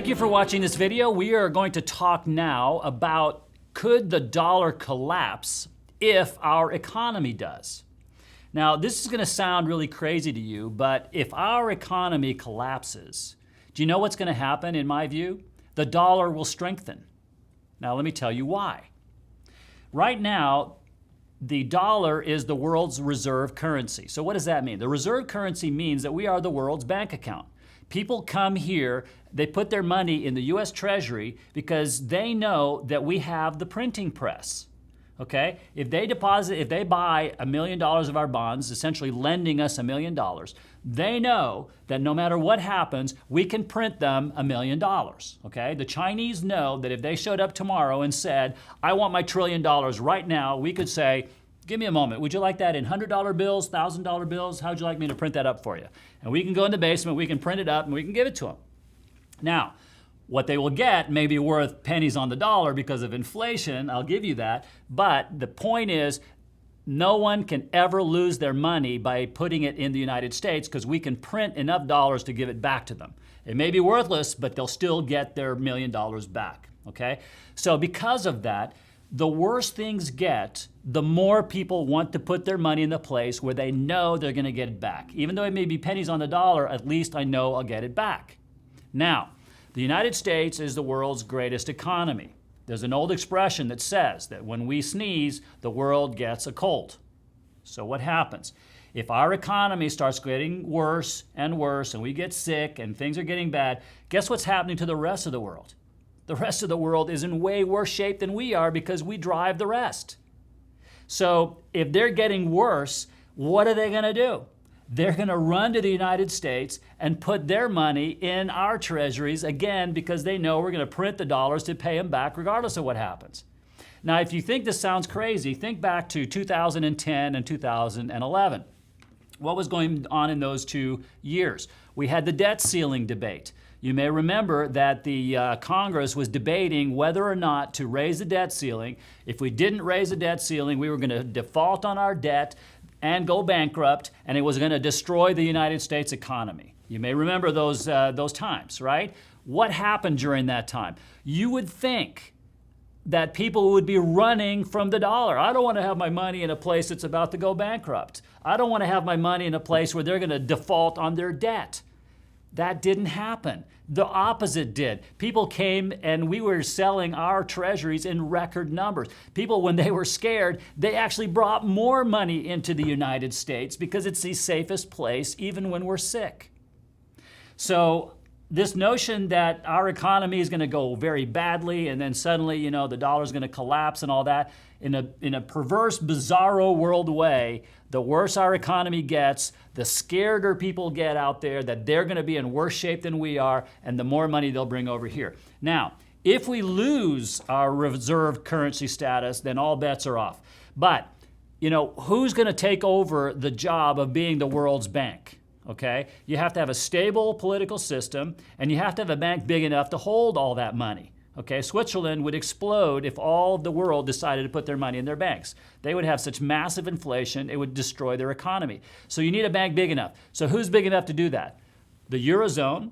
Thank you for watching this video. We are going to talk now about could the dollar collapse if our economy does. Now, this is going to sound really crazy to you, but if our economy collapses, do you know what's going to happen in my view? The dollar will strengthen. Now, let me tell you why. Right now, the dollar is the world's reserve currency. So what does that mean? The reserve currency means that we are the world's bank account. People come here, they put their money in the US Treasury because they know that we have the printing press. Okay? If they buy $1 million of our bonds, essentially lending us $1 million, they know that no matter what happens, we can print them $1 million. Okay? The Chinese know that if they showed up tomorrow and said, I want my $1 trillion right now, we could say, give me a moment. Would you like that in $100 bills, $1,000 bills? How'd you like me to print that up for you? And we can go in the basement, we can print it up, and we can give it to them. Now, what they will get may be worth pennies on the dollar because of inflation, I'll give you that, but the point is no one can ever lose their money by putting it in the United States because we can print enough dollars to give it back to them. It may be worthless, but they'll still get their $1 million back, okay? So because of that, the worse things get, the more people want to put their money in the place where they know they're going to get it back. Even though it may be pennies on the dollar, at least I know I'll get it back. Now, the United States is the world's greatest economy. There's an old expression that says that when we sneeze, the world gets a cold. So what happens? If our economy starts getting worse and worse and we get sick and things are getting bad, guess what's happening to the rest of the world? The rest of the world is in way worse shape than we are because we drive the rest. So if they're getting worse, what are they going to do? They're going to run to the United States and put their money in our treasuries again because they know we're going to print the dollars to pay them back regardless of what happens. Now, if you think this sounds crazy, think back to 2010 and 2011. What was going on in those 2 years? We had the debt ceiling debate. You may remember that the Congress was debating whether or not to raise the debt ceiling. If we didn't raise the debt ceiling, we were going to default on our debt and go bankrupt, and it was going to destroy the United States economy. You may remember those times, right? What happened during that time? You would think that people would be running from the dollar. I don't want to have my money in a place that's about to go bankrupt. I don't want to have my money in a place where they're going to default on their debt. That didn't happen. The opposite did. People came and we were selling our treasuries in record numbers. People, when they were scared, they actually brought more money into the United States because it's the safest place even when we're sick. So this notion that our economy is going to go very badly and then suddenly, the dollar's going to collapse and all that, in a perverse, bizarro world way, the worse our economy gets, the scareder people get out there that they're going to be in worse shape than we are, and the more money they'll bring over here. Now, if we lose our reserve currency status, then all bets are off. But, who's going to take over the job of being the world's bank? Okay? You have to have a stable political system, and you have to have a bank big enough to hold all that money. Okay, Switzerland would explode if all of the world decided to put their money in their banks. They would have such massive inflation, it would destroy their economy. So you need a bank big enough. So who's big enough to do that? The Eurozone,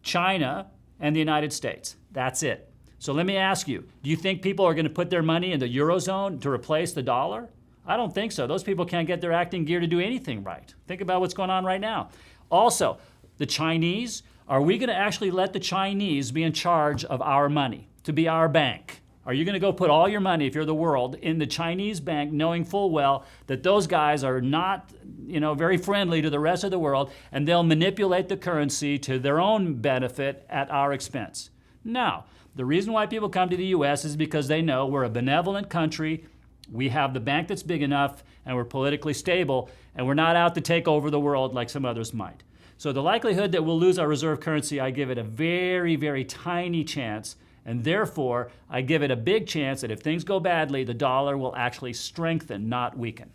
China, and the United States. That's it. So let me ask you, do you think people are going to put their money in the Eurozone to replace the dollar? I don't think so. Those people can't get their acting gear to do anything right. Think about what's going on right now. Also, the Chinese, are we going to actually let the Chinese be in charge of our money, to be our bank? Are you going to go put all your money, if you're the world, in the Chinese bank, knowing full well that those guys are not, very friendly to the rest of the world, and they'll manipulate the currency to their own benefit at our expense? No. The reason why people come to the U.S. is because they know we're a benevolent country, we have the bank that's big enough, and we're politically stable, and we're not out to take over the world like some others might. So the likelihood that we'll lose our reserve currency, I give it a very, very tiny chance, and therefore I give it a big chance that if things go badly, the dollar will actually strengthen, not weaken.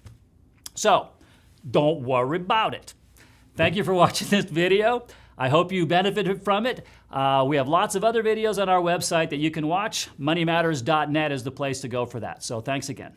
So don't worry about it. Thank you for watching this video. I hope you benefited from it. We have lots of other videos on our website that you can watch. MoneyMatters.net is the place to go for that. So thanks again.